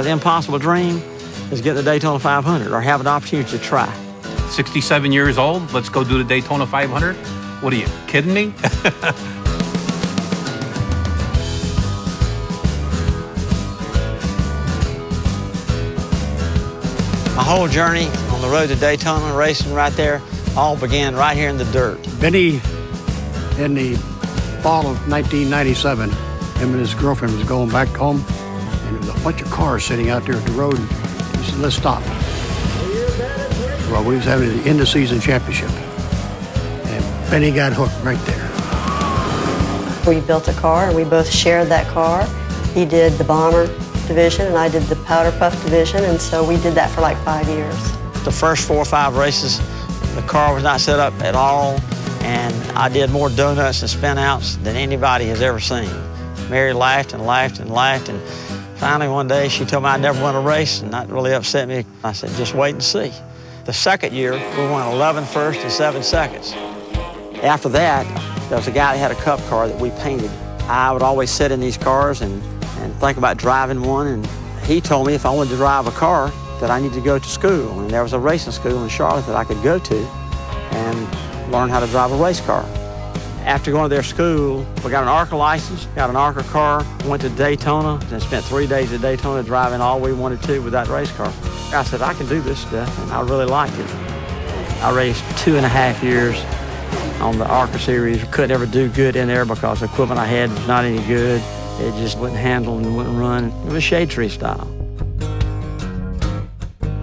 The impossible dream is get the Daytona 500 or have an opportunity to try. 67 years old, let's go do the Daytona 500? What are you, kidding me? My whole journey on the road to Daytona, racing right there, all began right here in the dirt. Benny, in the fall of 1997, him and his girlfriend was going back home, and there was a bunch of cars sitting out there at the road. He said, let's stop. Well, we was having the end-of-season championship, and Benny got hooked right there. We built a car, and we both shared that car. He did the bomber division, and I did the powder puff division, and so we did that for like 5 years. The first 4 or 5 races, the car was not set up at all, and I did more donuts and spin-outs than anybody has ever seen. Mary laughed and laughed and laughed, and finally one day she told me I'd never won a race, and that really upset me. I said, just wait and see. The second year, we won 11 firsts and 7 seconds. After that, there was a guy that had a cup car that we painted. I would always sit in these cars and think about driving one, and he told me if I wanted to drive a car that I needed to go to school, and there was a racing school in Charlotte that I could go to and learn how to drive a race car. After going to their school, we got an ARCA license, got an ARCA car, went to Daytona, and spent 3 days at Daytona driving all we wanted to with that race car. I said, I can do this stuff, and I really liked it. I raced 2.5 years on the ARCA series. Couldn't ever do good in there because the equipment I had was not any good. It just wouldn't handle and wouldn't run. It was shade tree style.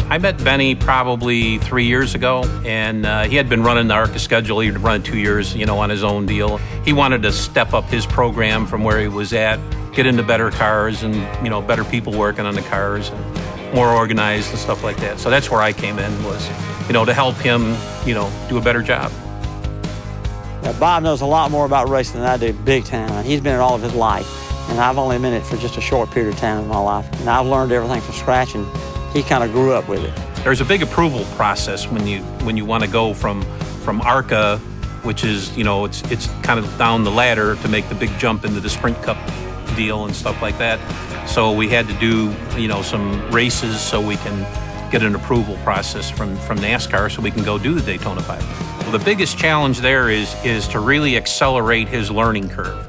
I met Benny probably 3 years ago, and he had been running the ARCA schedule. He'd run 2 years, on his own deal. He wanted to step up his program from where he was at, get into better cars and, better people working on the cars and more organized and stuff like that. So that's where I came in, was, to help him, do a better job. Now, Bob knows a lot more about racing than I do, big time. He's been in it all of his life, and I've only been in it for just a short period of time in my life. And I've learned everything from scratch, and he kind of grew up with it. There's a big approval process when you want to go from ARCA, which is, it's kind of down the ladder to make the big jump into the Sprint Cup deal and stuff like that. So we had to do, some races so we can get an approval process from NASCAR so we can go do the Daytona 500. Well, the biggest challenge there is to really accelerate his learning curve,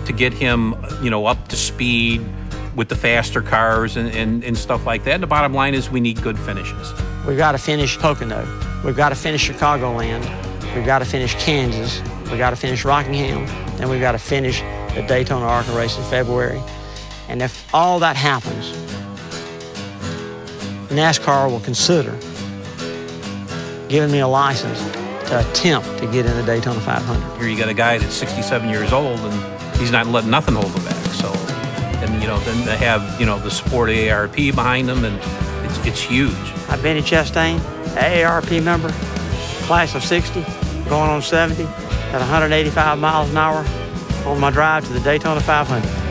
to get him, up to speed with the faster cars and stuff like that. And the bottom line is we need good finishes. We've got to finish Pocono. We've got to finish Chicagoland. We've got to finish Kansas. We've got to finish Rockingham. And we've got to finish the Daytona ARCA race in February. And if all that happens, NASCAR will consider giving me a license to attempt to get in the Daytona 500. Here you got a guy that's 67 years old, and he's not letting nothing hold him back. So, and then they have the support of AARP behind them, and it's huge. I've been in Chastain, AARP member, class of 60, going on 70 at 185 miles an hour on my drive to the Daytona 500.